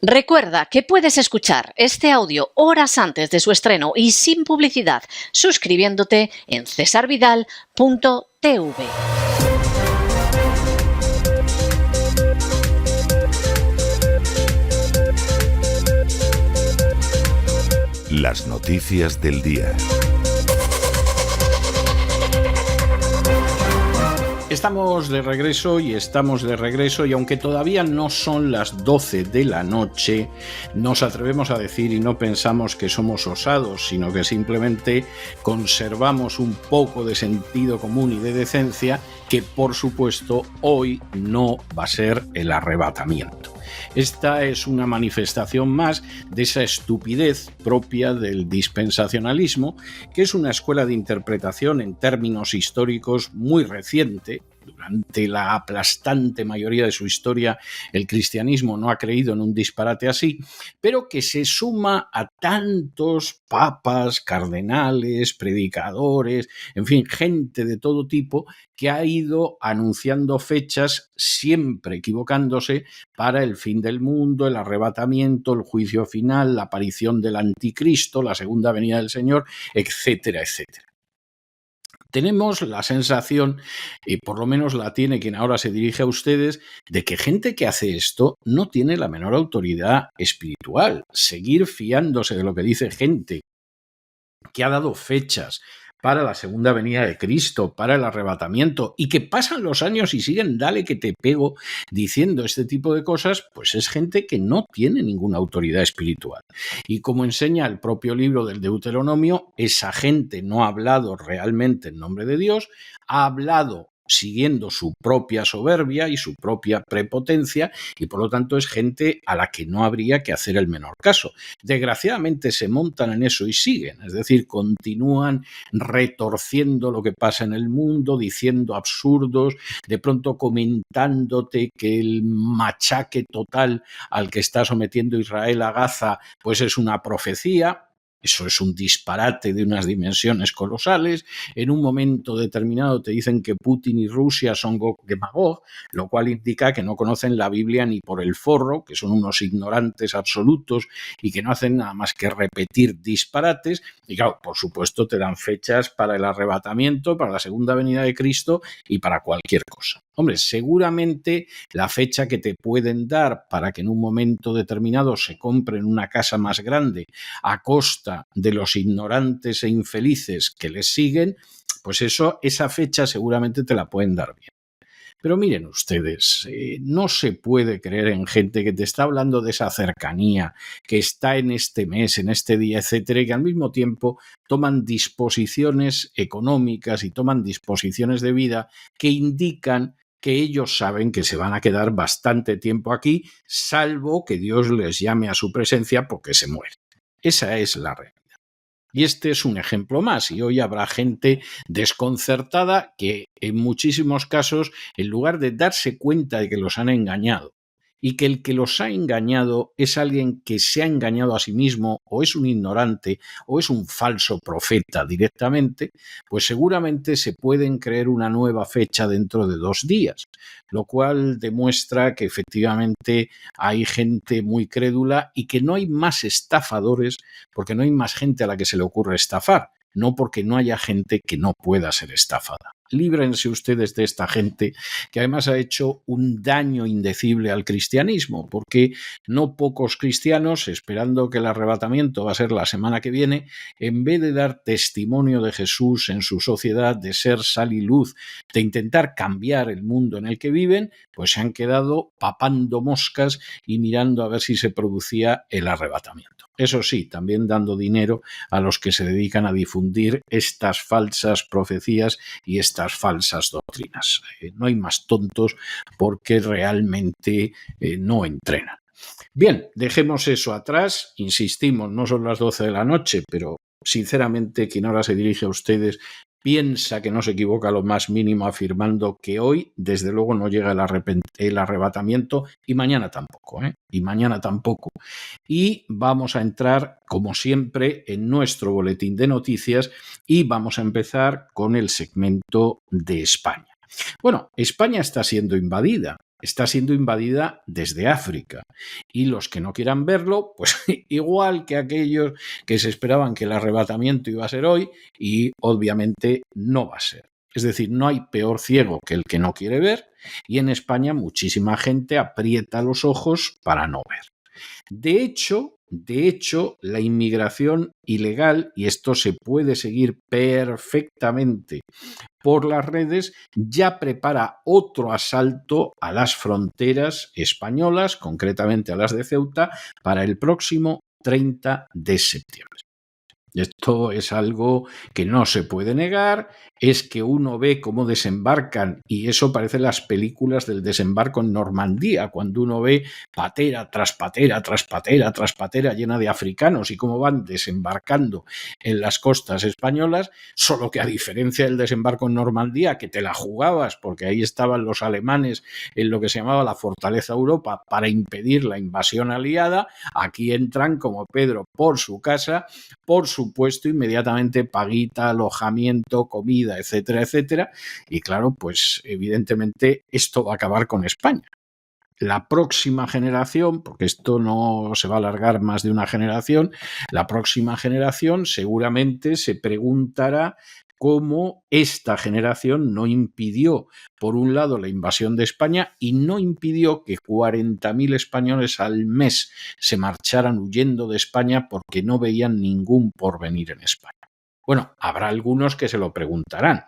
Recuerda que puedes escuchar este audio horas antes de su estreno y sin publicidad suscribiéndote en cesarvidal.tv. Las noticias del día. Estamos de regreso y aunque todavía no son las 12 de la noche, nos atrevemos a decir y no pensamos que somos osados, sino que simplemente conservamos un poco de sentido común y de decencia, que por supuesto hoy no va a ser el arrebatamiento. Esta es una manifestación más de esa estupidez propia del dispensacionalismo, que es una escuela de interpretación en términos históricos muy reciente. Durante la aplastante mayoría de su historia, el cristianismo no ha creído en un disparate así, pero que se suma a tantos papas, cardenales, predicadores, en fin, gente de todo tipo que ha ido anunciando fechas, siempre equivocándose, para el fin del mundo, el arrebatamiento, el juicio final, la aparición del anticristo, la segunda venida del Señor, etcétera, etcétera. Tenemos la sensación, y por lo menos la tiene quien ahora se dirige a ustedes, de que gente que hace esto no tiene la menor autoridad espiritual. Seguir fiándose de lo que dice gente que ha dado fechas para la segunda venida de Cristo, para el arrebatamiento, y que pasan los años y siguen dale que te pego diciendo este tipo de cosas, pues es gente que no tiene ninguna autoridad espiritual. Y como enseña el propio libro del Deuteronomio, esa gente no ha hablado realmente en nombre de Dios, ha hablado siguiendo su propia soberbia y su propia prepotencia, y por lo tanto es gente a la que no habría que hacer el menor caso. Desgraciadamente se montan en eso y siguen, es decir, continúan retorciendo lo que pasa en el mundo, diciendo absurdos, de pronto comentándote que el machaque total al que está sometiendo Israel a Gaza pues es una profecía. Eso es un disparate de unas dimensiones colosales. En un momento determinado te dicen que Putin y Rusia son Gog y Magog, lo cual indica que no conocen la Biblia ni por el forro, que son unos ignorantes absolutos y que no hacen nada más que repetir disparates. Y claro, por supuesto te dan fechas para el arrebatamiento, para la segunda venida de Cristo y para cualquier cosa. Hombre, seguramente la fecha que te pueden dar para que en un momento determinado se compren una casa más grande a costa de los ignorantes e infelices que les siguen, pues esa fecha seguramente te la pueden dar bien. Pero miren ustedes, no se puede creer en gente que te está hablando de esa cercanía, que está en este mes, en este día, etcétera, y que al mismo tiempo toman disposiciones económicas y toman disposiciones de vida que indican que ellos saben que se van a quedar bastante tiempo aquí, salvo que Dios les llame a su presencia porque se mueren. Esa es la realidad. Y este es un ejemplo más, y hoy habrá gente desconcertada que en muchísimos casos, en lugar de darse cuenta de que los han engañado, y que el que los ha engañado es alguien que se ha engañado a sí mismo, o es un ignorante, o es un falso profeta directamente, pues seguramente se pueden creer una nueva fecha dentro de 2 días, lo cual demuestra que efectivamente hay gente muy crédula y que no hay más estafadores porque no hay más gente a la que se le ocurre estafar, no porque no haya gente que no pueda ser estafada. Líbrense ustedes de esta gente que además ha hecho un daño indecible al cristianismo, porque no pocos cristianos, esperando que el arrebatamiento va a ser la semana que viene, en vez de dar testimonio de Jesús en su sociedad, de ser sal y luz, de intentar cambiar el mundo en el que viven, pues se han quedado papando moscas y mirando a ver si se producía el arrebatamiento. Eso sí, también dando dinero a los que se dedican a difundir estas falsas profecías y estas falsas doctrinas. No hay más tontos porque realmente no entrenan. Bien, dejemos eso atrás. Insistimos, no son las 12 de la noche, pero sinceramente quien ahora se dirige a ustedes piensa que no se equivoca lo más mínimo afirmando que hoy, desde luego, no llega el arrebatamiento y mañana tampoco, Y mañana tampoco. Y vamos a entrar, como siempre, en nuestro boletín de noticias y vamos a empezar con el segmento de España. Bueno, España está siendo invadida. está siendo invadida desde África. Y los que no quieran verlo, pues igual que aquellos que se esperaban que el arrebatamiento iba a ser hoy, y obviamente no va a ser. Es decir, no hay peor ciego que el que no quiere ver, y en España muchísima gente aprieta los ojos para no ver. De hecho, la inmigración ilegal, y esto se puede seguir perfectamente por las redes, ya prepara otro asalto a las fronteras españolas, concretamente a las de Ceuta, para el próximo 30 de septiembre. Esto es algo que no se puede negar, es que uno ve cómo desembarcan, y eso parece las películas del desembarco en Normandía, cuando uno ve patera tras patera, tras patera, tras patera llena de africanos y cómo van desembarcando en las costas españolas, solo que a diferencia del desembarco en Normandía, que te la jugabas porque ahí estaban los alemanes en lo que se llamaba la Fortaleza Europa para impedir la invasión aliada, aquí entran como Pedro por su casa, por supuesto, inmediatamente paguita, alojamiento, comida, etcétera, etcétera. Y claro, pues evidentemente esto va a acabar con España. La próxima generación, porque esto no se va a alargar más de una generación, la próxima generación seguramente se preguntará cómo esta generación no impidió, por un lado, la invasión de España y no impidió que 40.000 españoles al mes se marcharan huyendo de España porque no veían ningún porvenir en España. Bueno, habrá algunos que se lo preguntarán,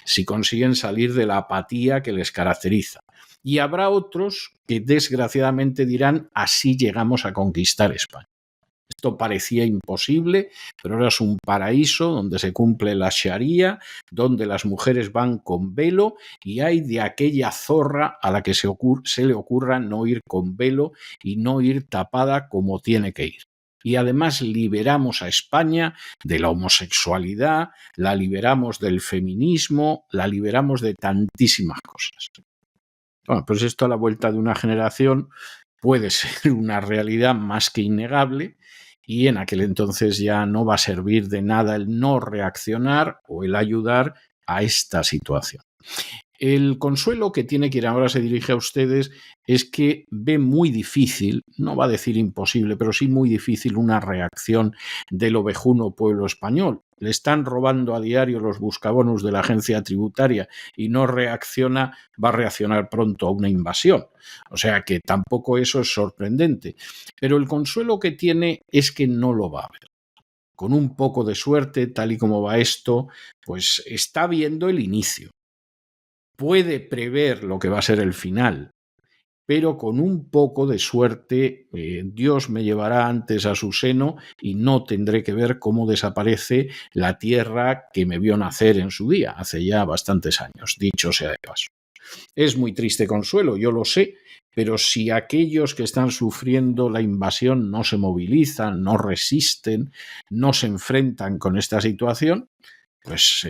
si consiguen salir de la apatía que les caracteriza. Y habrá otros que desgraciadamente dirán, así llegamos a conquistar España. Esto parecía imposible, pero ahora es un paraíso donde se cumple la Sharia, donde las mujeres van con velo y hay de aquella zorra a la que se le ocurra no ir con velo y no ir tapada como tiene que ir. Y además liberamos a España de la homosexualidad, la liberamos del feminismo, la liberamos de tantísimas cosas. Bueno, pues esto a la vuelta de una generación puede ser una realidad más que innegable, y en aquel entonces ya no va a servir de nada el no reaccionar o el ayudar a esta situación. El consuelo que tiene quien ahora se dirige a ustedes es que ve muy difícil, no va a decir imposible, pero sí muy difícil una reacción del ovejuno pueblo español. Le están robando a diario los buscabonus de la agencia tributaria y no reacciona, va a reaccionar pronto a una invasión. O sea que tampoco eso es sorprendente. Pero el consuelo que tiene es que no lo va a ver. Con un poco de suerte, tal y como va esto, pues está viendo el inicio. Puede prever lo que va a ser el final, pero con un poco de suerte Dios me llevará antes a su seno y no tendré que ver cómo desaparece la tierra que me vio nacer en su día, hace ya bastantes años, dicho sea de paso. Es muy triste consuelo, yo lo sé, pero si aquellos que están sufriendo la invasión no se movilizan, no resisten, no se enfrentan con esta situación, pues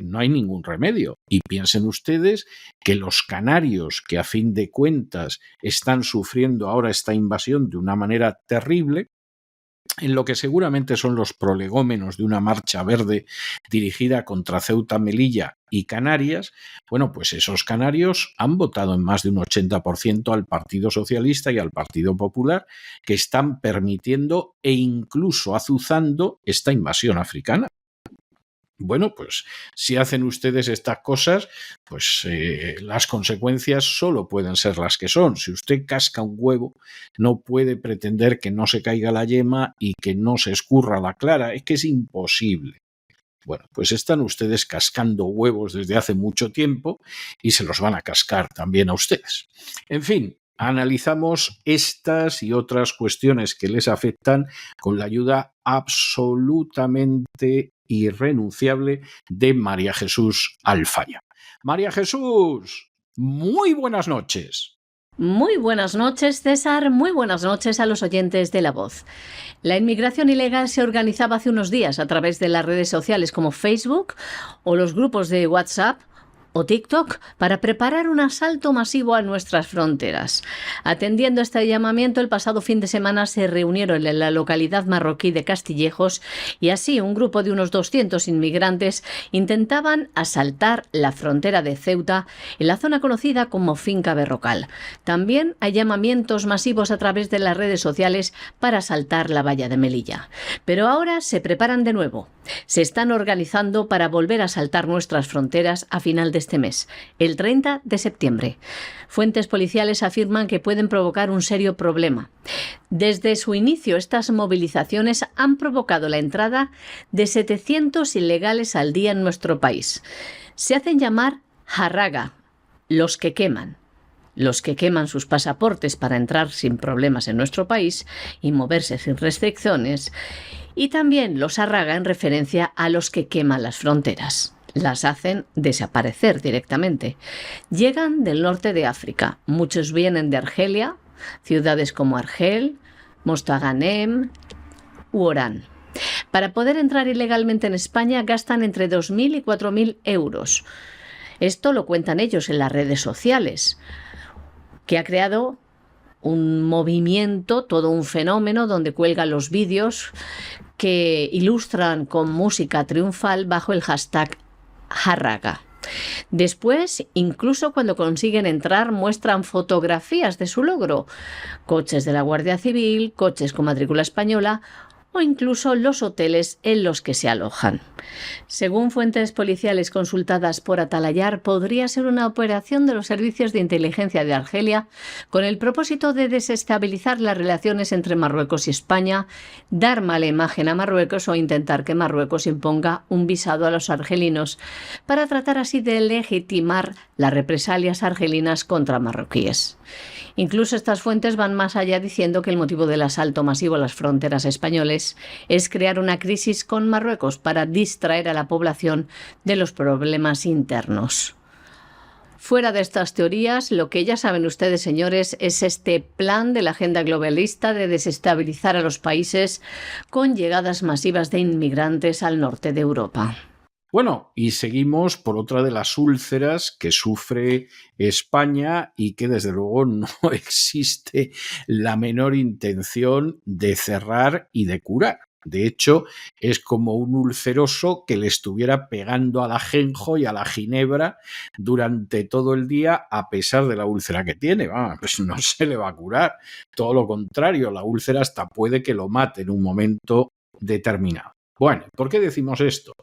no hay ningún remedio. Y piensen ustedes que los canarios, que a fin de cuentas están sufriendo ahora esta invasión de una manera terrible, en lo que seguramente son los prolegómenos de una marcha verde dirigida contra Ceuta, Melilla y Canarias, bueno, pues esos canarios han votado en más de un 80% al Partido Socialista y al Partido Popular, que están permitiendo e incluso azuzando esta invasión africana. Bueno, pues si hacen ustedes estas cosas, pues las consecuencias solo pueden ser las que son. Si usted casca un huevo, no puede pretender que no se caiga la yema y que no se escurra la clara. Es que es imposible. Bueno, pues están ustedes cascando huevos desde hace mucho tiempo y se los van a cascar también a ustedes. En fin, analizamos estas y otras cuestiones que les afectan con la ayuda absolutamente irrenunciable de María Jesús Alfaya. María Jesús, muy buenas noches. Muy buenas noches, César. Muy buenas noches a los oyentes de La Voz. La inmigración ilegal se organizaba hace unos días a través de las redes sociales como Facebook o los grupos de WhatsApp o TikTok para preparar un asalto masivo a nuestras fronteras. Atendiendo a este llamamiento, el pasado fin de semana se reunieron en la localidad marroquí de Castillejos y así un grupo de unos 200 inmigrantes intentaban asaltar la frontera de Ceuta en la zona conocida como Finca Berrocal. También hay llamamientos masivos a través de las redes sociales para asaltar la valla de Melilla. Pero ahora se preparan de nuevo. Se están organizando para volver a asaltar nuestras fronteras a final de este mes, el 30 de septiembre. Fuentes policiales afirman que pueden provocar un serio problema. Desde su inicio, estas movilizaciones han provocado la entrada de 700 ilegales al día en nuestro país. Se hacen llamar Harraga, los que queman sus pasaportes para entrar sin problemas en nuestro país y moverse sin restricciones, y también los Harraga en referencia a los que queman las fronteras. Las hacen desaparecer directamente. Llegan del norte de África. Muchos vienen de Argelia, ciudades como Argel, Mostaganem u Orán. Para poder entrar ilegalmente en España gastan entre 2.000 y 4.000 euros. Esto lo cuentan ellos en las redes sociales, que ha creado un movimiento, todo un fenómeno donde cuelgan los vídeos que ilustran con música triunfal bajo el hashtag Harraga. Después, incluso cuando consiguen entrar, muestran fotografías de su logro, coches de la Guardia Civil, coches con matrícula española o incluso los hoteles en los que se alojan. Según fuentes policiales consultadas por Atalayar, podría ser una operación de los servicios de inteligencia de Argelia con el propósito de desestabilizar las relaciones entre Marruecos y España, dar mala imagen a Marruecos o intentar que Marruecos imponga un visado a los argelinos para tratar así de legitimar las represalias argelinas contra marroquíes. Incluso estas fuentes van más allá diciendo que el motivo del asalto masivo a las fronteras españoles es crear una crisis con Marruecos para distraer a la población de los problemas internos. Fuera de estas teorías, lo que ya saben ustedes, señores, es este plan de la agenda globalista de desestabilizar a los países con llegadas masivas de inmigrantes al norte de Europa. Bueno, y seguimos por otra de las úlceras que sufre España y que desde luego no existe la menor intención de cerrar y de curar. De hecho, es como un ulceroso que le estuviera pegando al ajenjo y a la ginebra durante todo el día a pesar de la úlcera que tiene. Pues no se le va a curar. Todo lo contrario, la úlcera hasta puede que lo mate en un momento determinado. Bueno, ¿por qué decimos esto?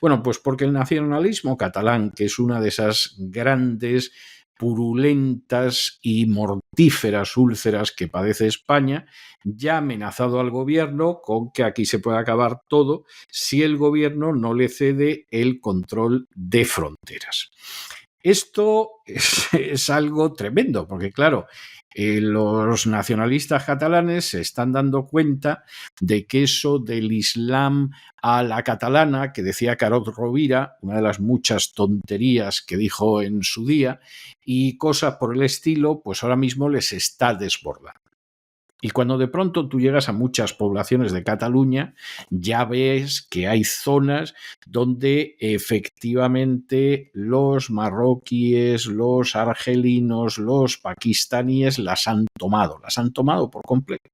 Bueno, pues porque el nacionalismo catalán, que es una de esas grandes, purulentas y mortíferas úlceras que padece España, ya ha amenazado al gobierno con que aquí se puede acabar todo si el gobierno no le cede el control de fronteras. Esto es algo tremendo, porque claro, los nacionalistas catalanes se están dando cuenta de que eso del Islam a la catalana, que decía Carod Rovira, una de las muchas tonterías que dijo en su día, y cosas por el estilo, pues ahora mismo les está desbordando. Y cuando de pronto tú llegas a muchas poblaciones de Cataluña, ya ves que hay zonas donde efectivamente los marroquíes, los argelinos, los pakistaníes las han tomado por completo.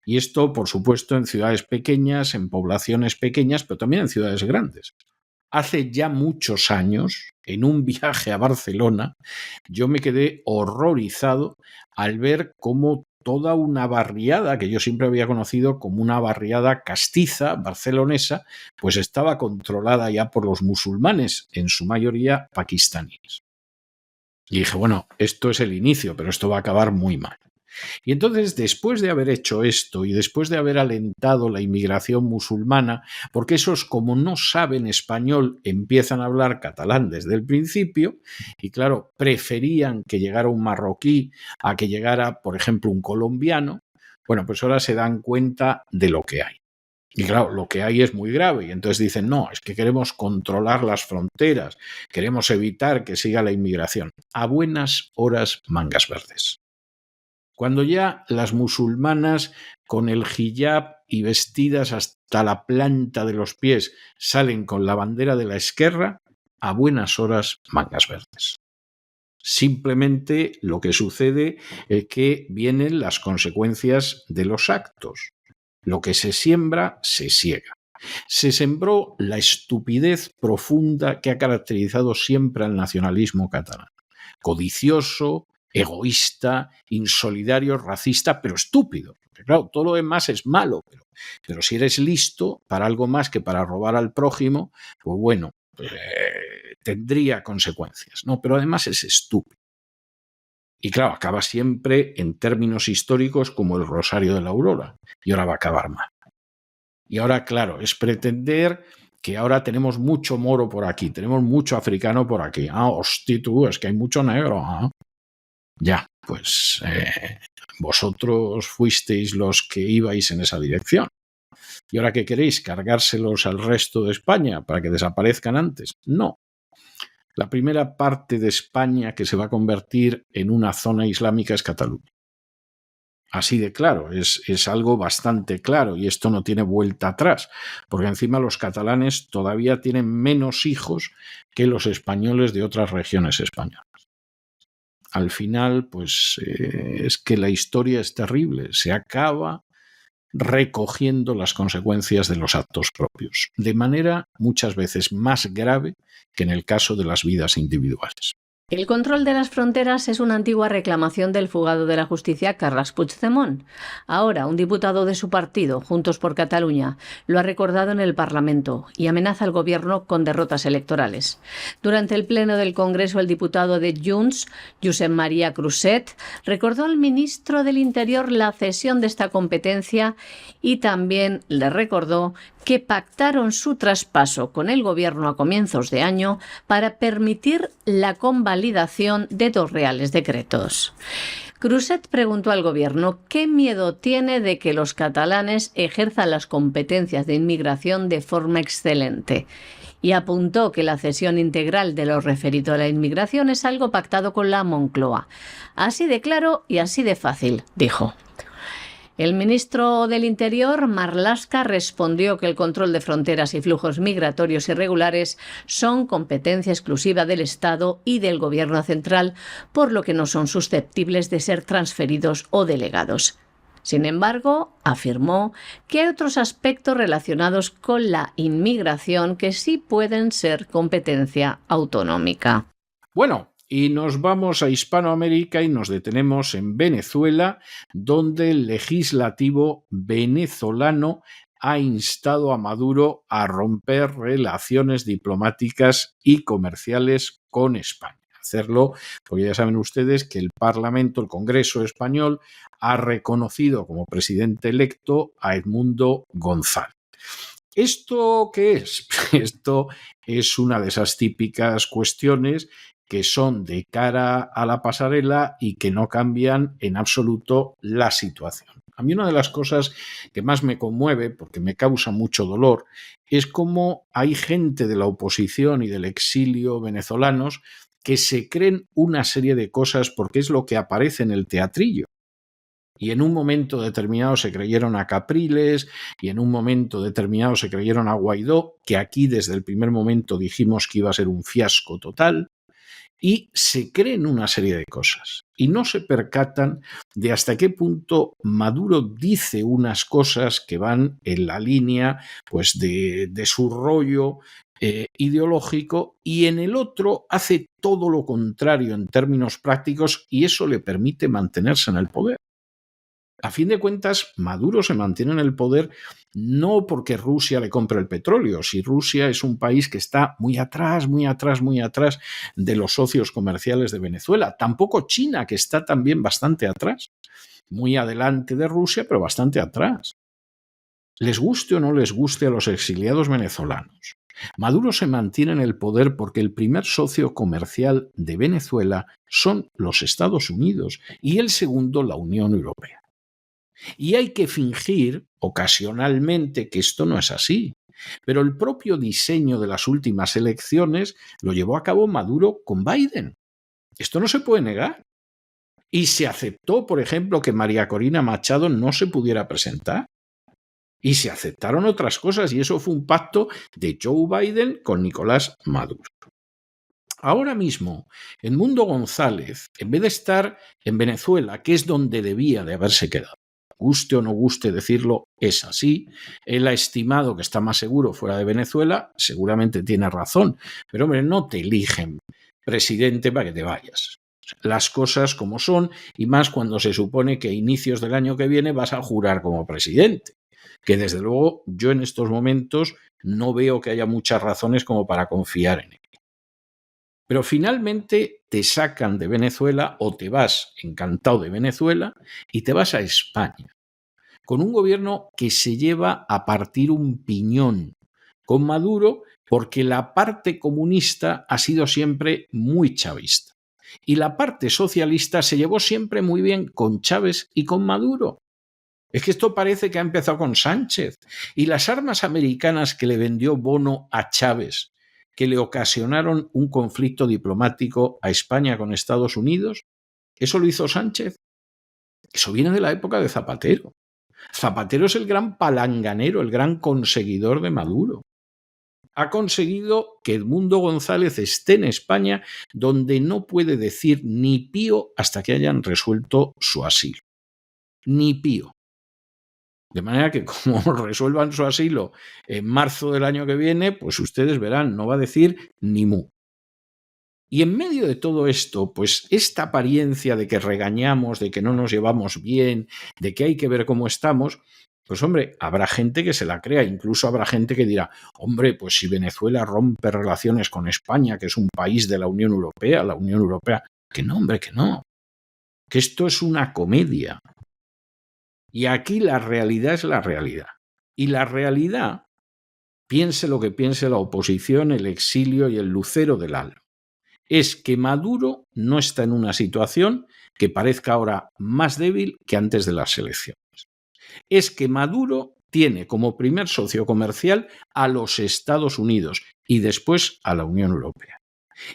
Y esto, por supuesto, en ciudades pequeñas, en poblaciones pequeñas, pero también en ciudades grandes. Hace ya muchos años, en un viaje a Barcelona, yo me quedé horrorizado al ver cómo toda una barriada, que yo siempre había conocido como una barriada castiza, barcelonesa, pues estaba controlada ya por los musulmanes, en su mayoría pakistaníes. Y dije, bueno, esto es el inicio, pero esto va a acabar muy mal. Y entonces, después de haber hecho esto y después de haber alentado la inmigración musulmana, porque esos, como no saben español, empiezan a hablar catalán desde el principio, y claro, preferían que llegara un marroquí a que llegara, por ejemplo, un colombiano, bueno, pues ahora se dan cuenta de lo que hay. Y claro, lo que hay es muy grave y entonces dicen, no, es que queremos controlar las fronteras, queremos evitar que siga la inmigración. A buenas horas, mangas verdes. Cuando ya las musulmanas con el hijab y vestidas hasta la planta de los pies salen con la bandera de la Esquerra, a buenas horas mangas verdes. Simplemente lo que sucede es que vienen las consecuencias de los actos. Lo que se siembra, se siega. Se sembró la estupidez profunda que ha caracterizado siempre al nacionalismo catalán. Codicioso, egoísta, insolidario, racista, pero estúpido. Porque claro, todo lo demás es malo, pero si eres listo para algo más que para robar al prójimo, pues bueno, tendría consecuencias, ¿no? Pero además es estúpido. Y claro, acaba siempre en términos históricos como el Rosario de la Aurora. Y ahora va a acabar mal. Y ahora, claro, es pretender que ahora tenemos mucho moro por aquí, tenemos mucho africano por aquí. Hostia, tú, es que hay mucho negro. Ya, pues vosotros fuisteis los que ibais en esa dirección. ¿Y ahora qué queréis? ¿Cargárselos al resto de España para que desaparezcan antes? No. La primera parte de España que se va a convertir en una zona islámica es Cataluña. Así de claro, es algo bastante claro y esto no tiene vuelta atrás, porque encima los catalanes todavía tienen menos hijos que los españoles de otras regiones españolas. Al final, pues es que la historia es terrible, se acaba recogiendo las consecuencias de los actos propios, de manera muchas veces más grave que en el caso de las vidas individuales. El control de las fronteras es una antigua reclamación del fugado de la justicia Carles Puigdemont. Ahora, un diputado de su partido, Juntos por Cataluña, lo ha recordado en el Parlamento y amenaza al gobierno con derrotas electorales. Durante el pleno del Congreso, el diputado de Junts, Josep Maria Crusset, recordó al ministro del Interior la cesión de esta competencia y también le recordó que pactaron su traspaso con el gobierno a comienzos de año para permitir la convalidación de 2 reales decretos. Crusset preguntó al gobierno qué miedo tiene de que los catalanes ejerzan las competencias de inmigración de forma excelente y apuntó que la cesión integral de lo referido a la inmigración es algo pactado con la Moncloa. Así de claro y así de fácil, dijo. El ministro del Interior, Marlaska, respondió que el control de fronteras y flujos migratorios irregulares son competencia exclusiva del Estado y del Gobierno central, por lo que no son susceptibles de ser transferidos o delegados. Sin embargo, afirmó que hay otros aspectos relacionados con la inmigración que sí pueden ser competencia autonómica. Bueno, y nos vamos a Hispanoamérica y nos detenemos en Venezuela, donde el legislativo venezolano ha instado a Maduro a romper relaciones diplomáticas y comerciales con España. Hacerlo, porque ya saben ustedes que el Parlamento, el Congreso español, ha reconocido como presidente electo a Edmundo González. ¿Esto qué es? Esto es una de esas típicas cuestiones que son de cara a la pasarela y que no cambian en absoluto la situación. A mí una de las cosas que más me conmueve, porque me causa mucho dolor, es cómo hay gente de la oposición y del exilio venezolanos que se creen una serie de cosas porque es lo que aparece en el teatrillo. Y en un momento determinado se creyeron a Capriles y en un momento determinado se creyeron a Guaidó, que aquí desde el primer momento dijimos que iba a ser un fiasco total. Y se creen una serie de cosas y no se percatan de hasta qué punto Maduro dice unas cosas que van en la línea pues de su rollo ideológico y en el otro hace todo lo contrario en términos prácticos y eso le permite mantenerse en el poder. A fin de cuentas, Maduro se mantiene en el poder no porque Rusia le compre el petróleo. Si Rusia es un país que está muy atrás de los socios comerciales de Venezuela. Tampoco China, que está también bastante atrás. Muy adelante de Rusia, pero bastante atrás. Les guste o no les guste a los exiliados venezolanos, Maduro se mantiene en el poder porque el primer socio comercial de Venezuela son los Estados Unidos y el segundo la Unión Europea. Y hay que fingir ocasionalmente que esto no es así. Pero el propio diseño de las últimas elecciones lo llevó a cabo Maduro con Biden. Esto no se puede negar. Y se aceptó, por ejemplo, que María Corina Machado no se pudiera presentar. Y se aceptaron otras cosas y eso fue un pacto de Joe Biden con Nicolás Maduro. Ahora mismo, Edmundo González, en vez de estar en Venezuela, que es donde debía de haberse quedado, guste o no guste decirlo, es así. Él ha estimado que está más seguro fuera de Venezuela, seguramente tiene razón, pero hombre, no te eligen presidente para que te vayas. Las cosas como son, y más cuando se supone que a inicios del año que viene vas a jurar como presidente, que desde luego yo en estos momentos no veo que haya muchas razones como para confiar en él. Pero finalmente te sacan de Venezuela o te vas encantado de Venezuela y te vas a España, con un gobierno que se lleva a partir un piñón con Maduro porque la parte comunista ha sido siempre muy chavista y la parte socialista se llevó siempre muy bien con Chávez y con Maduro. Es que esto parece que ha empezado con Sánchez. Y las armas americanas que le vendió Bono a Chávez, que le ocasionaron un conflicto diplomático a España con Estados Unidos, ¿eso lo hizo Sánchez? Eso viene de la época de Zapatero. Zapatero es el gran palanganero, el gran conseguidor de Maduro. Ha conseguido que Edmundo González esté en España, donde no puede decir ni pío hasta que hayan resuelto su asilo. Ni pío. De manera que como resuelvan su asilo en marzo del año que viene, pues ustedes verán, no va a decir ni mu. Y en medio de todo esto, pues esta apariencia de que regañamos, de que no nos llevamos bien, de que hay que ver cómo estamos, pues hombre, habrá gente que se la crea, incluso habrá gente que dirá, hombre, pues si Venezuela rompe relaciones con España, que es un país de la Unión Europea, que no, hombre, que no, que esto es una comedia. Y aquí la realidad es la realidad. Y la realidad, piense lo que piense la oposición, el exilio y el lucero del alba, es que Maduro no está en una situación que parezca ahora más débil que antes de las elecciones. Es que Maduro tiene como primer socio comercial a los Estados Unidos y después a la Unión Europea.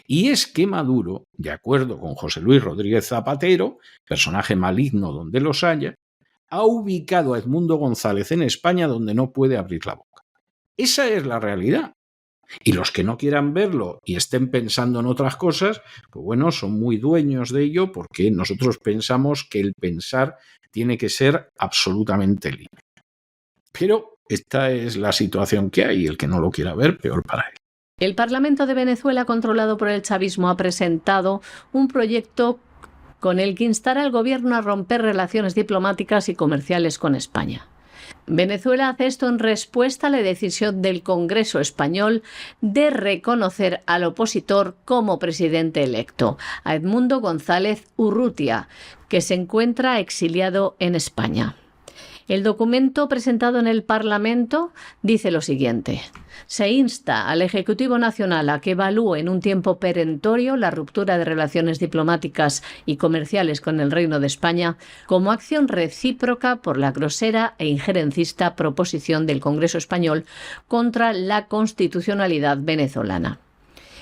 Y es que Maduro, de acuerdo con José Luis Rodríguez Zapatero, personaje maligno donde los haya, ha ubicado a Edmundo González en España donde no puede abrir la boca. Esa es la realidad. Y los que no quieran verlo y estén pensando en otras cosas, pues bueno, son muy dueños de ello porque nosotros pensamos que el pensar tiene que ser absolutamente libre. Pero esta es la situación que hay y el que no lo quiera ver, peor para él. El Parlamento de Venezuela, controlado por el chavismo, ha presentado un proyecto con el que instará al gobierno a romper relaciones diplomáticas y comerciales con España. Venezuela hace esto en respuesta a la decisión del Congreso español de reconocer al opositor como presidente electo, a Edmundo González Urrutia, que se encuentra exiliado en España. El documento presentado en el Parlamento dice lo siguiente: se insta al Ejecutivo Nacional a que evalúe en un tiempo perentorio la ruptura de relaciones diplomáticas y comerciales con el Reino de España como acción recíproca por la grosera e injerencista proposición del Congreso español contra la constitucionalidad venezolana.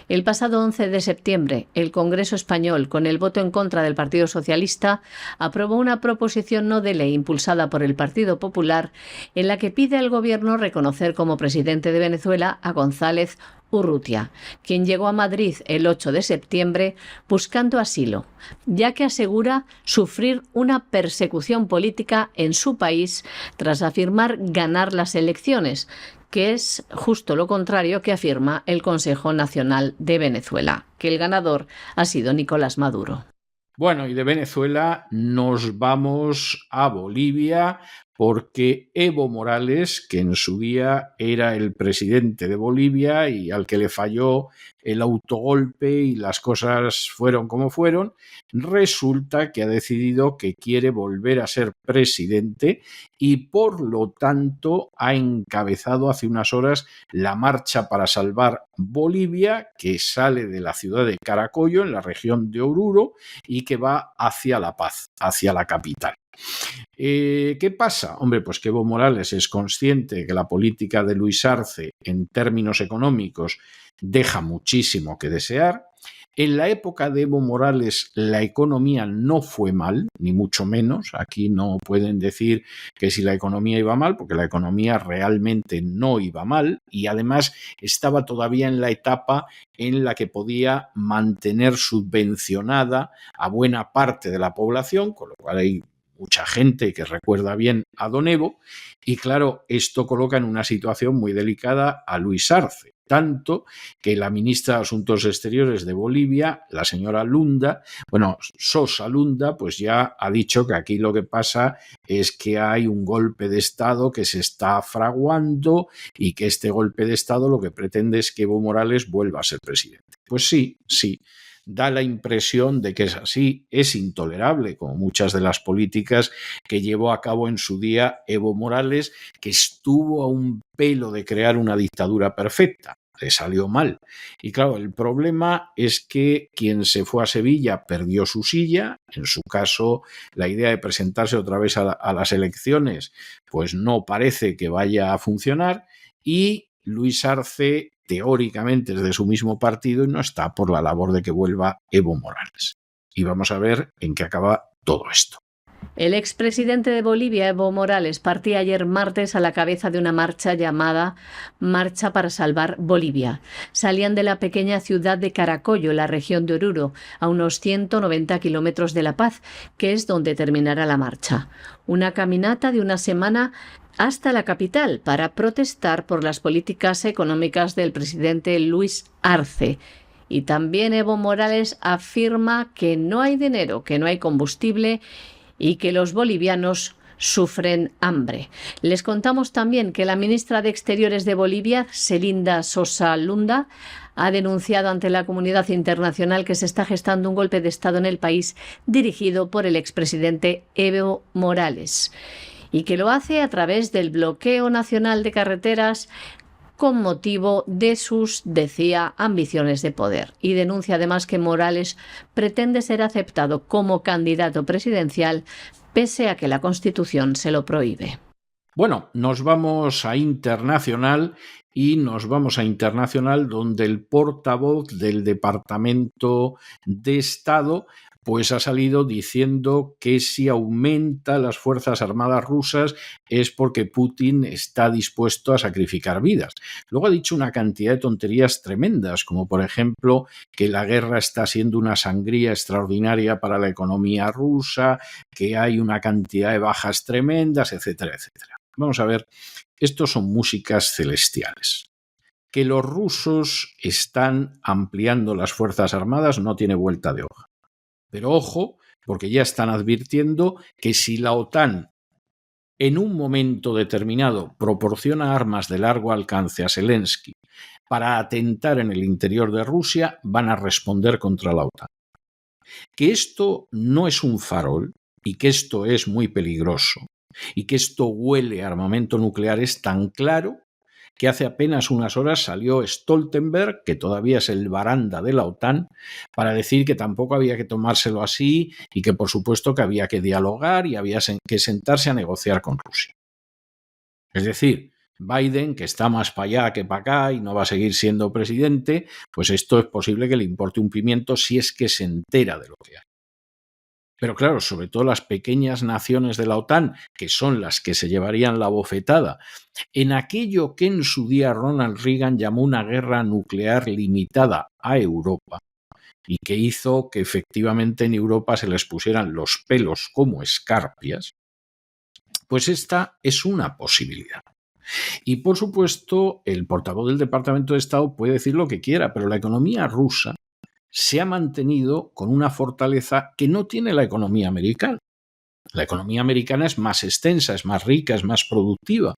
El pasado 11 de septiembre, el Congreso español, con el voto en contra del Partido Socialista, aprobó una proposición no de ley impulsada por el Partido Popular en la que pide al Gobierno reconocer como presidente de Venezuela a González Urrutia, quien llegó a Madrid el 8 de septiembre buscando asilo, ya que asegura sufrir una persecución política en su país tras afirmar ganar las elecciones, que es justo lo contrario que afirma el Consejo Nacional de Venezuela, que el ganador ha sido Nicolás Maduro. Bueno, y de Venezuela nos vamos a Bolivia porque Evo Morales, que en su día era el presidente de Bolivia y al que le falló el autogolpe y las cosas fueron como fueron, resulta que ha decidido que quiere volver a ser presidente y por lo tanto ha encabezado hace unas horas la marcha para salvar Bolivia, que sale de la ciudad de Caracollo, en la región de Oruro, y que va hacia La Paz, hacia la capital. ¿Qué pasa? Hombre, pues que Evo Morales es consciente que la política de Luis Arce en términos económicos deja muchísimo que desear En la época de Evo Morales la economía no fue mal, ni mucho menos. Aquí no pueden decir que si la economía iba mal, porque la economía realmente no iba mal y además estaba todavía en la etapa en la que podía mantener subvencionada a buena parte de la población, con lo cual hay mucha gente que recuerda bien a Don Evo, y claro, esto coloca en una situación muy delicada a Luis Arce, tanto que la ministra de Asuntos Exteriores de Bolivia, la señora Lunda, Sosa Lunda, pues ya ha dicho que aquí lo que pasa es que hay un golpe de Estado que se está fraguando y que este golpe de Estado lo que pretende es que Evo Morales vuelva a ser presidente. Pues sí, da la impresión de que es así, es intolerable, como muchas de las políticas que llevó a cabo en su día Evo Morales, que estuvo a un pelo de crear una dictadura perfecta. Le salió mal. Y claro, el problema es que quien se fue a Sevilla perdió su silla. En su caso, la idea de presentarse otra vez a las elecciones, pues no parece que vaya a funcionar. Y Luis Arce, teóricamente, es de su mismo partido y no está por la labor de que vuelva Evo Morales. Y vamos a ver en qué acaba todo esto. El expresidente de Bolivia, Evo Morales, partía ayer martes a la cabeza de una marcha llamada Marcha para Salvar Bolivia. Salían de la pequeña ciudad de Caracollo, en la región de Oruro, a unos 190 kilómetros de La Paz, que es donde terminará la marcha. Una caminata de una semana hasta la capital para protestar por las políticas económicas del presidente Luis Arce. Y también Evo Morales afirma que no hay dinero, que no hay combustible y que los bolivianos sufren hambre. Les contamos también que la ministra de Exteriores de Bolivia, Zelinda Sosa Lunda, ha denunciado ante la comunidad internacional que se está gestando un golpe de Estado en el país dirigido por el expresidente Evo Morales y que lo hace a través del bloqueo nacional de carreteras con motivo de sus, decía, ambiciones de poder. Y denuncia además que Morales pretende ser aceptado como candidato presidencial pese a que la Constitución se lo prohíbe. Bueno, nos vamos a internacional donde el portavoz del Departamento de Estado pues ha salido diciendo que si aumenta las Fuerzas Armadas rusas es porque Putin está dispuesto a sacrificar vidas. Luego ha dicho una cantidad de tonterías tremendas, como por ejemplo que la guerra está siendo una sangría extraordinaria para la economía rusa, que hay una cantidad de bajas tremendas, etcétera, etcétera. Vamos a ver, estos son músicas celestiales. Que los rusos están ampliando las Fuerzas Armadas no tiene vuelta de hoja. Pero ojo, porque ya están advirtiendo que si la OTAN en un momento determinado proporciona armas de largo alcance a Zelensky para atentar en el interior de Rusia, van a responder contra la OTAN. Que esto no es un farol y que esto es muy peligroso y que esto huele a armamento nuclear es tan claro que hace apenas unas horas salió Stoltenberg, que todavía es el baranda de la OTAN, para decir que tampoco había que tomárselo así y que por supuesto que había que dialogar y había que sentarse a negociar con Rusia. Es decir, Biden, que está más para allá que para acá y no va a seguir siendo presidente, pues esto es posible que le importe un pimiento si es que se entera de lo que hay. Pero claro, sobre todo las pequeñas naciones de la OTAN, que son las que se llevarían la bofetada, en aquello que en su día Ronald Reagan llamó una guerra nuclear limitada a Europa y que hizo que efectivamente en Europa se les pusieran los pelos como escarpias, pues esta es una posibilidad. Y por supuesto, el portavoz del Departamento de Estado puede decir lo que quiera, pero la economía rusa se ha mantenido con una fortaleza que no tiene la economía americana. La economía americana es más extensa, es más rica, es más productiva,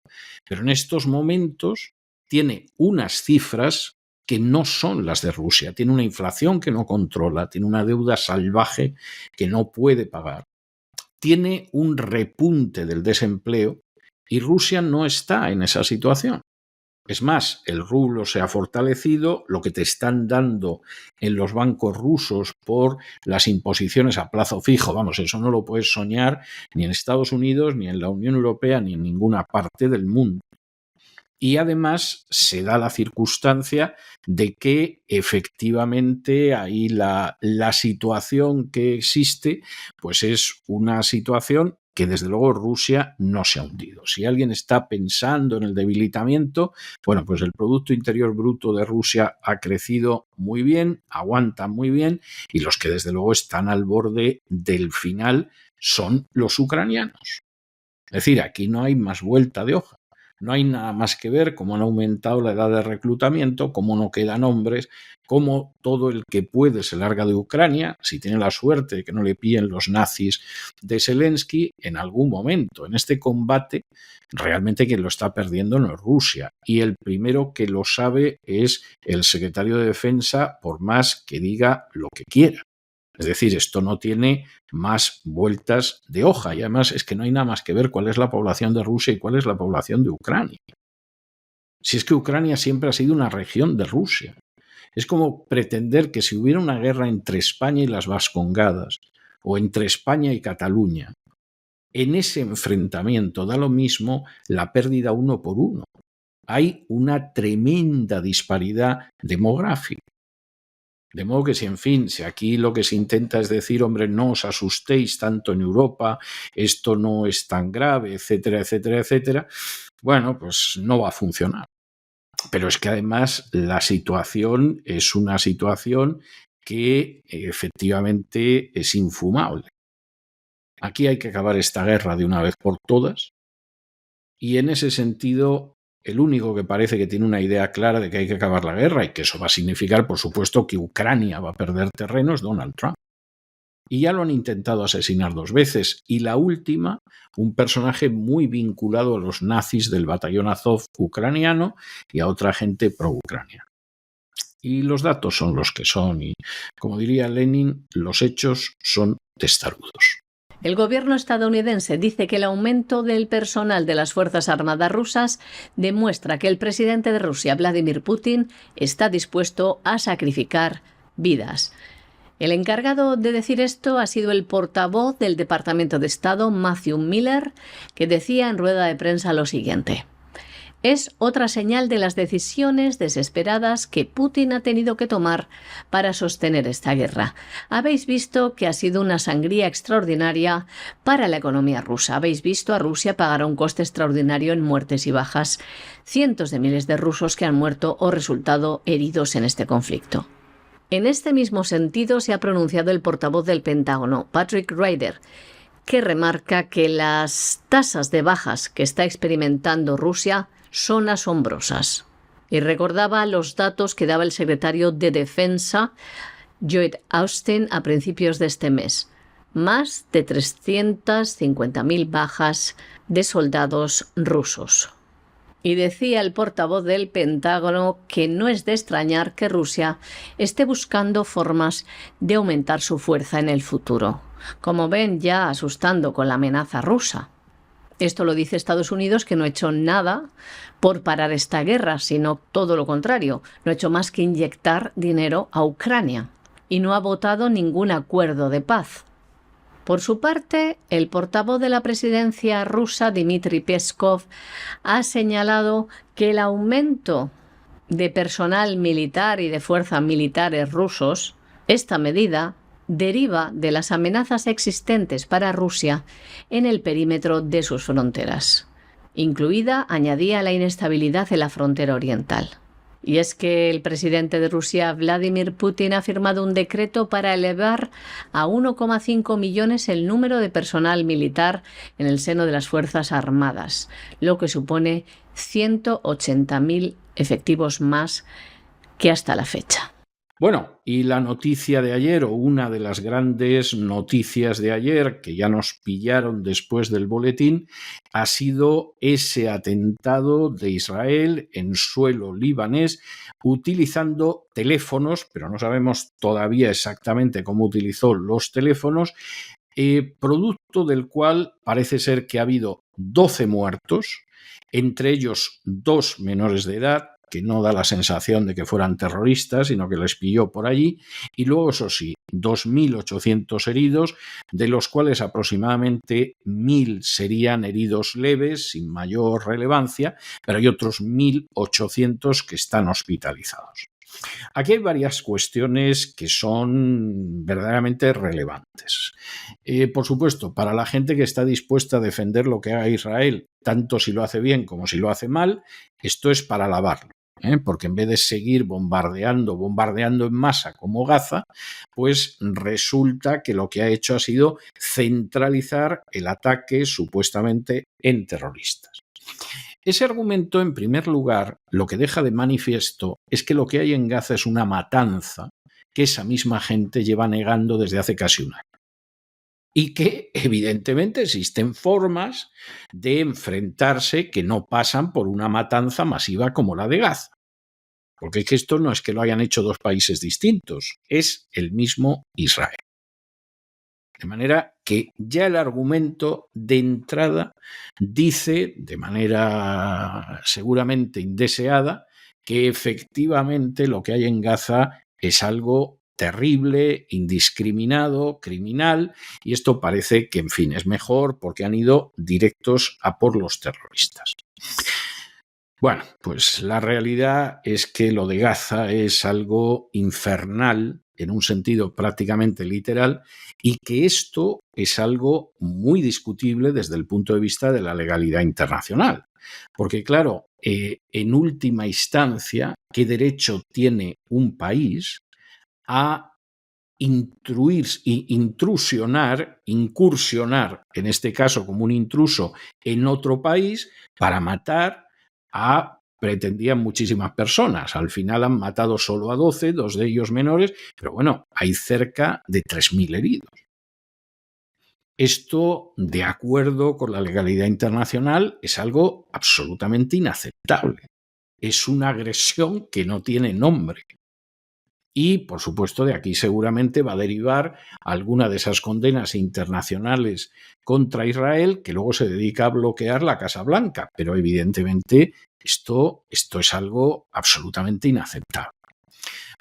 pero en estos momentos tiene unas cifras que no son las de Rusia. Tiene una inflación que no controla, tiene una deuda salvaje que no puede pagar, tiene un repunte del desempleo y Rusia no está en esa situación. Es más, el rublo se ha fortalecido, lo que te están dando en los bancos rusos por las imposiciones a plazo fijo, vamos, eso no lo puedes soñar ni en Estados Unidos, ni en la Unión Europea, ni en ninguna parte del mundo. Y además se da la circunstancia de que efectivamente ahí la situación que existe pues es una situación que desde luego Rusia no se ha hundido. Si alguien está pensando en el debilitamiento, bueno, pues el Producto Interior Bruto de Rusia ha crecido muy bien, aguanta muy bien, y los que desde luego están al borde del final son los ucranianos. Es decir, aquí no hay más vuelta de hoja. No hay nada más que ver cómo han aumentado la edad de reclutamiento, cómo no quedan hombres, cómo todo el que puede se larga de Ucrania, si tiene la suerte de que no le pillen los nazis de Zelensky, en algún momento. En este combate, realmente quien lo está perdiendo no es Rusia. Y el primero que lo sabe es el secretario de Defensa, por más que diga lo que quiera. Es decir, esto no tiene más vueltas de hoja y además es que no hay nada más que ver cuál es la población de Rusia y cuál es la población de Ucrania. Si es que Ucrania siempre ha sido una región de Rusia. Es como pretender que si hubiera una guerra entre España y las Vascongadas o entre España y Cataluña, en ese enfrentamiento da lo mismo la pérdida 1 por 1. Hay una tremenda disparidad demográfica. De modo que si, en fin, si aquí lo que se intenta es decir, hombre, no os asustéis tanto en Europa, esto no es tan grave, etcétera, etcétera, etcétera, bueno, pues no va a funcionar. Pero es que además la situación es una situación que efectivamente es infumable. Aquí hay que acabar esta guerra de una vez por todas y en ese sentido el único que parece que tiene una idea clara de que hay que acabar la guerra y que eso va a significar, por supuesto, que Ucrania va a perder terreno es Donald Trump. Y ya lo han intentado asesinar 2 veces. Y la última, un personaje muy vinculado a los nazis del batallón Azov ucraniano y a otra gente pro-Ucrania. Y los datos son los que son. Y como diría Lenin, los hechos son testarudos. El gobierno estadounidense dice que el aumento del personal de las Fuerzas Armadas rusas demuestra que el presidente de Rusia, Vladimir Putin, está dispuesto a sacrificar vidas. El encargado de decir esto ha sido el portavoz del Departamento de Estado, Matthew Miller, que decía en rueda de prensa lo siguiente: es otra señal de las decisiones desesperadas que Putin ha tenido que tomar para sostener esta guerra. Habéis visto que ha sido una sangría extraordinaria para la economía rusa. Habéis visto a Rusia pagar un coste extraordinario en muertes y bajas. Cientos de miles de rusos que han muerto o resultado heridos en este conflicto. En este mismo sentido se ha pronunciado el portavoz del Pentágono, Patrick Ryder, que remarca que las tasas de bajas que está experimentando Rusia son asombrosas. Y recordaba los datos que daba el secretario de Defensa, Lloyd Austin, a principios de este mes. Más de 350.000 bajas de soldados rusos. Y decía el portavoz del Pentágono que no es de extrañar que Rusia esté buscando formas de aumentar su fuerza en el futuro. Como ven, ya asustando con la amenaza rusa. Esto lo dice Estados Unidos, que no ha hecho nada por parar esta guerra, sino todo lo contrario. No ha hecho más que inyectar dinero a Ucrania y no ha votado ningún acuerdo de paz. Por su parte, el portavoz de la presidencia rusa, Dmitry Peskov, ha señalado que el aumento de personal militar y de fuerzas militares rusos, esta medida deriva de las amenazas existentes para Rusia en el perímetro de sus fronteras, incluida, añadía, la inestabilidad en la frontera oriental. Y es que el presidente de Rusia, Vladimir Putin, ha firmado un decreto para elevar a 1,5 millones el número de personal militar en el seno de las Fuerzas Armadas, lo que supone 180.000 efectivos más que hasta la fecha. Bueno, y la noticia de ayer, o una de las grandes noticias de ayer, que ya nos pillaron después del boletín, ha sido ese atentado de Israel en suelo libanés, utilizando teléfonos, pero no sabemos todavía exactamente cómo utilizó los teléfonos, producto del cual parece ser que ha habido 12 muertos, entre ellos 2 menores de edad, que no da la sensación de que fueran terroristas, sino que les pilló por allí, y luego, eso sí, 2.800 heridos, de los cuales aproximadamente 1.000 serían heridos leves, sin mayor relevancia, pero hay otros 1.800 que están hospitalizados. Aquí hay varias cuestiones que son verdaderamente relevantes. Por supuesto, para la gente que está dispuesta a defender lo que haga Israel, tanto si lo hace bien como si lo hace mal, esto es para alabarlo. Porque en vez de seguir bombardeando en masa como Gaza, pues resulta que lo que ha hecho ha sido centralizar el ataque supuestamente en terroristas. Ese argumento, en primer lugar, lo que deja de manifiesto es que lo que hay en Gaza es una matanza que esa misma gente lleva negando desde hace casi un año. Y que, evidentemente, existen formas de enfrentarse que no pasan por una matanza masiva como la de Gaza. Porque es que esto no es que lo hayan hecho dos países distintos, es el mismo Israel. De manera que ya el argumento de entrada dice, de manera seguramente indeseada, que efectivamente lo que hay en Gaza es algo terrible, indiscriminado, criminal, y esto parece que, en fin, es mejor porque han ido directos a por los terroristas. Bueno, pues la realidad es que lo de Gaza es algo infernal, en un sentido prácticamente literal, y que esto es algo muy discutible desde el punto de vista de la legalidad internacional. Porque, claro, en última instancia, ¿qué derecho tiene un país a incursionar, en este caso como un intruso, en otro país para matar pretendían muchísimas personas? Al final han matado solo a 12, 2 de ellos menores, pero bueno, hay cerca de 3.000 heridos. Esto, de acuerdo con la legalidad internacional, es algo absolutamente inaceptable. Es una agresión que no tiene nombre. Y, por supuesto, de aquí seguramente va a derivar alguna de esas condenas internacionales contra Israel que luego se dedica a bloquear la Casa Blanca. Pero, evidentemente, esto es algo absolutamente inaceptable.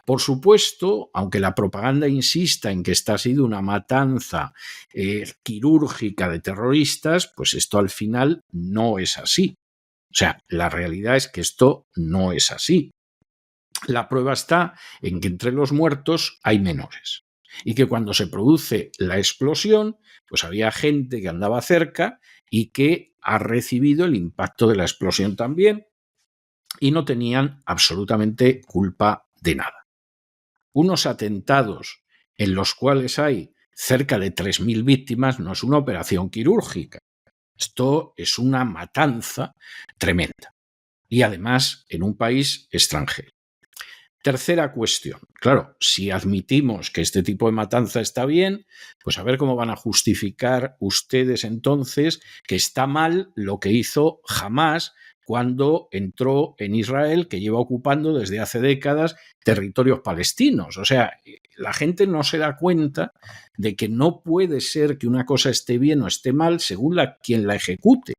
Por supuesto, aunque la propaganda insista en que esta ha sido una matanza quirúrgica de terroristas, pues esto al final no es así. O sea, la realidad es que esto no es así. La prueba está en que entre los muertos hay menores y que cuando se produce la explosión, pues había gente que andaba cerca y que ha recibido el impacto de la explosión también y no tenían absolutamente culpa de nada. Unos atentados en los cuales hay cerca de 3.000 víctimas no es una operación quirúrgica. Esto es una matanza tremenda y además en un país extranjero. Tercera cuestión. Claro, si admitimos que este tipo de matanza está bien, pues a ver cómo van a justificar ustedes entonces que está mal lo que hizo Hamás cuando entró en Israel, que lleva ocupando desde hace décadas territorios palestinos. O sea, la gente no se da cuenta de que no puede ser que una cosa esté bien o esté mal según quien la ejecute.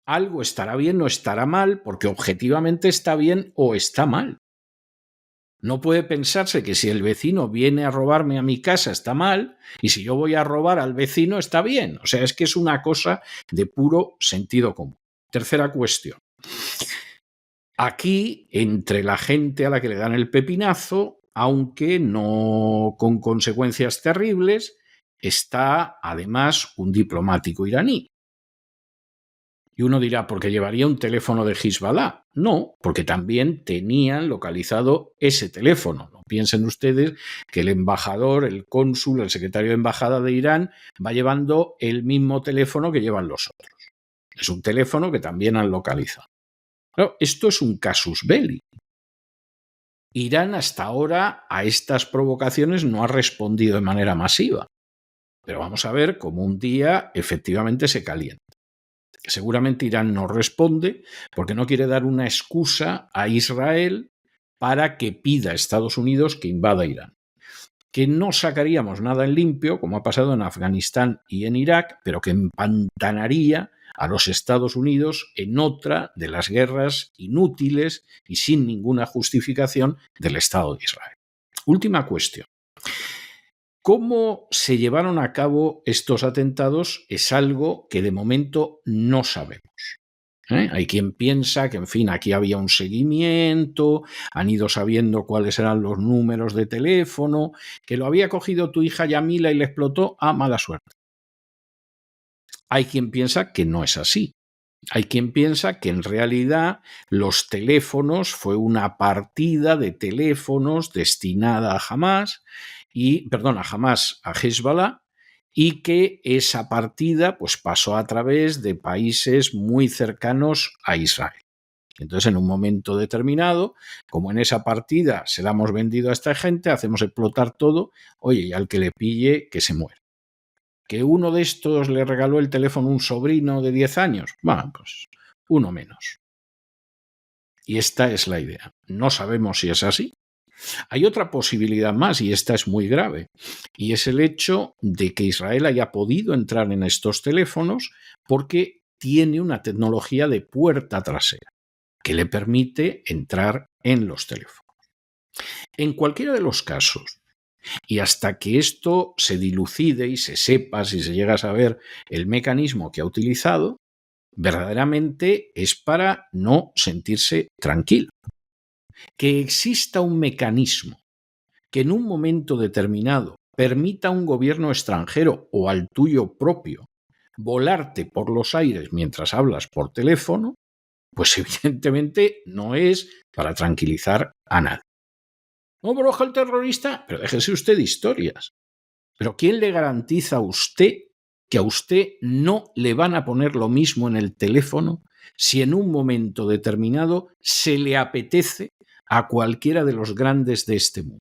Algo estará bien o estará mal porque objetivamente está bien o está mal. No puede pensarse que si el vecino viene a robarme a mi casa está mal y si yo voy a robar al vecino está bien. O sea, es que es una cosa de puro sentido común. Tercera cuestión. Aquí, entre la gente a la que le dan el pepinazo, aunque no con consecuencias terribles, está además un diplomático iraní. Y uno dirá, ¿por qué llevaría un teléfono de Hezbollah? No, porque también tenían localizado ese teléfono. No piensen ustedes que el embajador, el cónsul, el secretario de embajada de Irán va llevando el mismo teléfono que llevan los otros. Es un teléfono que también han localizado. Claro, esto es un casus belli. Irán hasta ahora a estas provocaciones no ha respondido de manera masiva. Pero vamos a ver cómo un día efectivamente se calienta. Seguramente Irán no responde porque no quiere dar una excusa a Israel para que pida a Estados Unidos que invada Irán. Que no sacaríamos nada en limpio, como ha pasado en Afganistán y en Irak, pero que empantanaría a los Estados Unidos en otra de las guerras inútiles y sin ninguna justificación del Estado de Israel. Última cuestión. ¿Cómo se llevaron a cabo estos atentados? Es algo que de momento no sabemos. Hay quien piensa que, en fin, aquí había un seguimiento, han ido sabiendo cuáles eran los números de teléfono, que lo había cogido tu hija Yamila y le explotó, mala suerte. Hay quien piensa que no es así. Hay quien piensa que en realidad los teléfonos fue una partida de teléfonos destinada a Hamás, a Hezbollah, y que esa partida pues, pasó a través de países muy cercanos a Israel. Entonces, en un momento determinado, como en esa partida se la hemos vendido a esta gente, hacemos explotar todo, oye, y al que le pille, que se muera. ¿Que uno de estos le regaló el teléfono a un sobrino de 10 años? Bueno, pues uno menos. Y esta es la idea. No sabemos si es así. Hay otra posibilidad más, y esta es muy grave, y es el hecho de que Israel haya podido entrar en estos teléfonos porque tiene una tecnología de puerta trasera que le permite entrar en los teléfonos. En cualquiera de los casos, y hasta que esto se dilucide y se sepa, si se llega a saber el mecanismo que ha utilizado, verdaderamente es para no sentirse tranquilo. Que exista un mecanismo que en un momento determinado permita a un gobierno extranjero o al tuyo propio volarte por los aires mientras hablas por teléfono, pues evidentemente no es para tranquilizar a nadie. No, pero ojo el terrorista, pero déjese usted de historias. Pero ¿quién le garantiza a usted que a usted no le van a poner lo mismo en el teléfono si en un momento determinado se le apetece a cualquiera de los grandes de este mundo?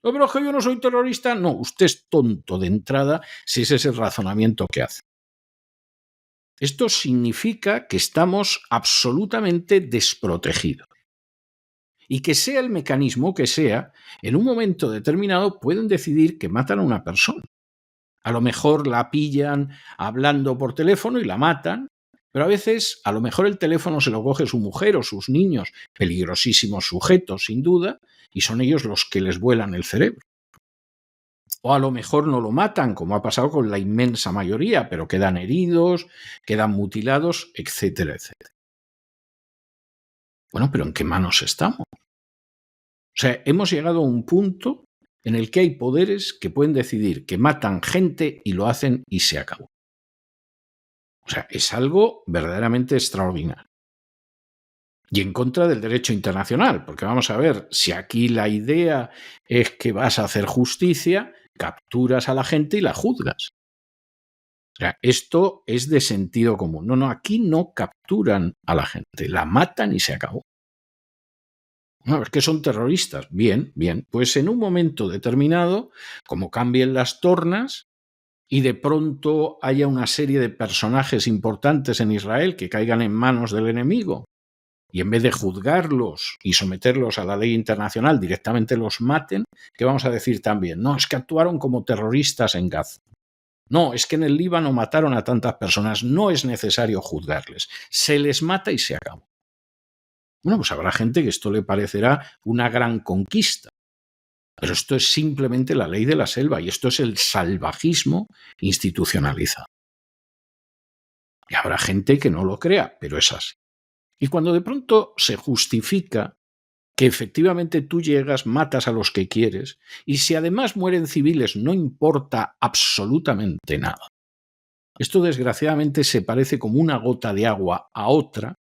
No, pero es que yo no soy terrorista. No, usted es tonto de entrada si ese es el razonamiento que hace. Esto significa que estamos absolutamente desprotegidos. Y que sea el mecanismo que sea, en un momento determinado pueden decidir que matan a una persona. A lo mejor la pillan hablando por teléfono y la matan, pero a veces a lo mejor el teléfono se lo coge su mujer o sus niños, peligrosísimos sujetos sin duda, y son ellos los que les vuelan el cerebro. O a lo mejor no lo matan, como ha pasado con la inmensa mayoría, pero quedan heridos, quedan mutilados, etcétera, etcétera. Bueno, pero ¿en qué manos estamos? O sea, hemos llegado a un punto en el que hay poderes que pueden decidir que matan gente y lo hacen y se acabó. O sea, es algo verdaderamente extraordinario. Y en contra del derecho internacional, porque vamos a ver, si aquí la idea es que vas a hacer justicia, capturas a la gente y la juzgas. O sea, esto es de sentido común. No, aquí no capturan a la gente, la matan y se acabó. No, es que son terroristas. Bien, bien. Pues en un momento determinado, como cambien las tornas y de pronto haya una serie de personajes importantes en Israel que caigan en manos del enemigo y en vez de juzgarlos y someterlos a la ley internacional directamente los maten, ¿qué vamos a decir también? No, es que actuaron como terroristas en Gaza. No, es que en el Líbano mataron a tantas personas. No es necesario juzgarles. Se les mata y se acabó. Bueno, pues habrá gente que esto le parecerá una gran conquista. Pero esto es simplemente la ley de la selva y esto es el salvajismo institucionalizado. Y habrá gente que no lo crea, pero es así. Y cuando de pronto se justifica que efectivamente tú llegas, matas a los que quieres, y si además mueren civiles no importa absolutamente nada. Esto desgraciadamente se parece como una gota de agua a otra,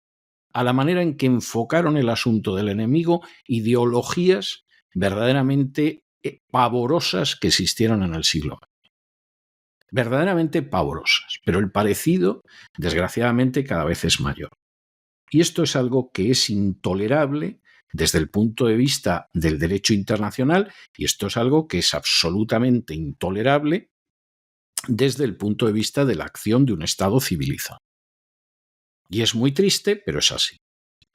a la manera en que enfocaron el asunto del enemigo ideologías verdaderamente pavorosas que existieron en el siglo XX. Verdaderamente pavorosas, pero el parecido, desgraciadamente, cada vez es mayor. Y esto es algo que es intolerable desde el punto de vista del derecho internacional y esto es algo que es absolutamente intolerable desde el punto de vista de la acción de un Estado civilizado. Y es muy triste, pero es así.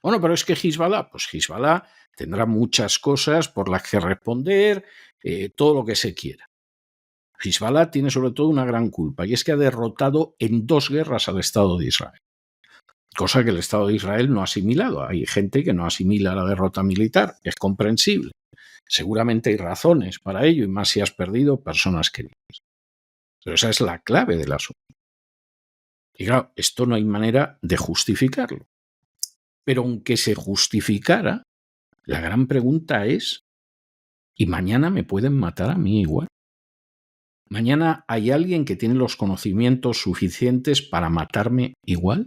Bueno, pero es que Hezbollah, pues Hezbollah tendrá muchas cosas por las que responder, todo lo que se quiera. Hezbollah tiene sobre todo una gran culpa, y es que ha derrotado en 2 guerras al Estado de Israel. Cosa que el Estado de Israel no ha asimilado. Hay gente que no asimila la derrota militar, es comprensible. Seguramente hay razones para ello, y más si has perdido personas queridas. Pero esa es la clave del asunto. Y claro, esto no hay manera de justificarlo. Pero aunque se justificara, la gran pregunta es, ¿y mañana me pueden matar a mí igual? ¿Mañana hay alguien que tiene los conocimientos suficientes para matarme igual?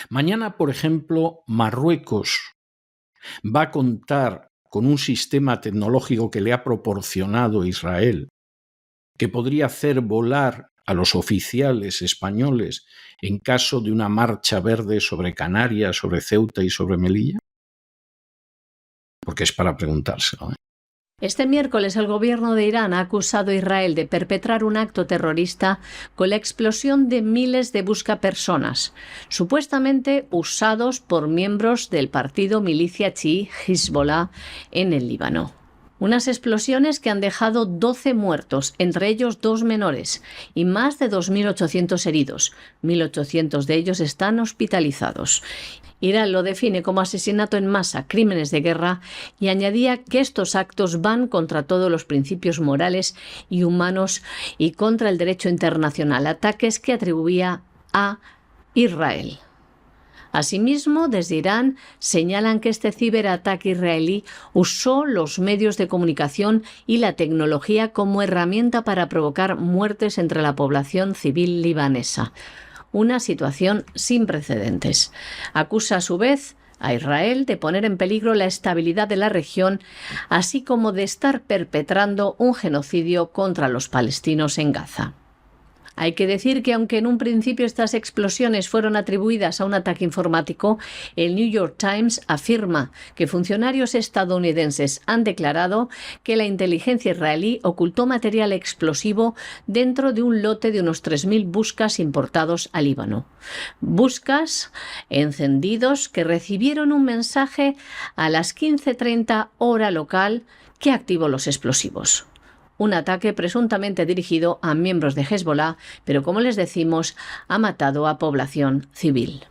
Mañana, por ejemplo, Marruecos va a contar con un sistema tecnológico que le ha proporcionado Israel, que podría hacer volar a los oficiales españoles en caso de una marcha verde sobre Canarias, sobre Ceuta y sobre Melilla. Porque es para preguntárselo, ¿eh? Este miércoles el gobierno de Irán ha acusado a Israel de perpetrar un acto terrorista con la explosión de miles de buscapersonas, supuestamente usados por miembros del partido milicia chií Hezbollah en el Líbano. Unas explosiones que han dejado 12 muertos, entre ellos 2 menores, y más de 2.800 heridos. 1.800 de ellos están hospitalizados. Irán lo define como asesinato en masa, crímenes de guerra, y añadía que estos actos van contra todos los principios morales y humanos y contra el derecho internacional, ataques que atribuía a Israel. Asimismo, desde Irán señalan que este ciberataque israelí usó los medios de comunicación y la tecnología como herramienta para provocar muertes entre la población civil libanesa. Una situación sin precedentes. Acusa a su vez a Israel de poner en peligro la estabilidad de la región, así como de estar perpetrando un genocidio contra los palestinos en Gaza. Hay que decir que aunque en un principio estas explosiones fueron atribuidas a un ataque informático, el New York Times afirma que funcionarios estadounidenses han declarado que la inteligencia israelí ocultó material explosivo dentro de un lote de unos 3.000 buscas importados a Líbano. Buscas encendidos que recibieron un mensaje a las 15:30 hora local que activó los explosivos. Un ataque presuntamente dirigido a miembros de Hezbollah, pero como les decimos, ha matado a población civil.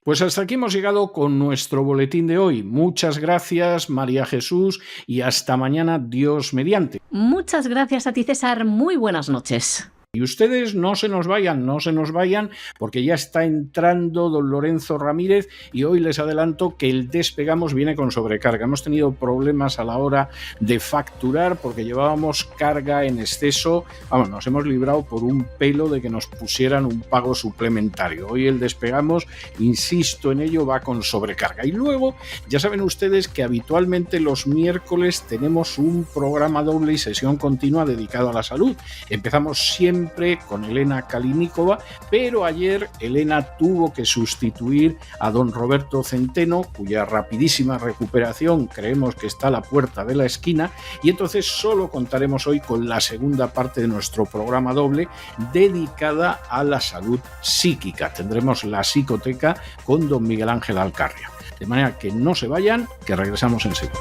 Pues hasta aquí hemos llegado con nuestro boletín de hoy. Muchas gracias, María Jesús, y hasta mañana, Dios mediante. Muchas gracias a ti, César. Muy buenas noches. Y ustedes no se nos vayan, porque ya está entrando don Lorenzo Ramírez y hoy les adelanto que el Despegamos viene con sobrecarga. Hemos tenido problemas a la hora de facturar porque llevábamos carga en exceso. Vamos, nos hemos librado por un pelo de que nos pusieran un pago suplementario. Hoy el Despegamos, insisto en ello, va con sobrecarga. Y luego, ya saben ustedes que habitualmente los miércoles tenemos un programa doble y sesión continua dedicado a la salud. Empezamos siempre con Elena Kaliníkova, pero ayer Elena tuvo que sustituir a don Roberto Centeno, cuya rapidísima recuperación creemos que está a la puerta de la esquina, y entonces solo contaremos hoy con la segunda parte de nuestro programa doble dedicada a la salud psíquica. Tendremos la psicoteca con don Miguel Ángel Alcarria. De manera que no se vayan, que regresamos enseguida.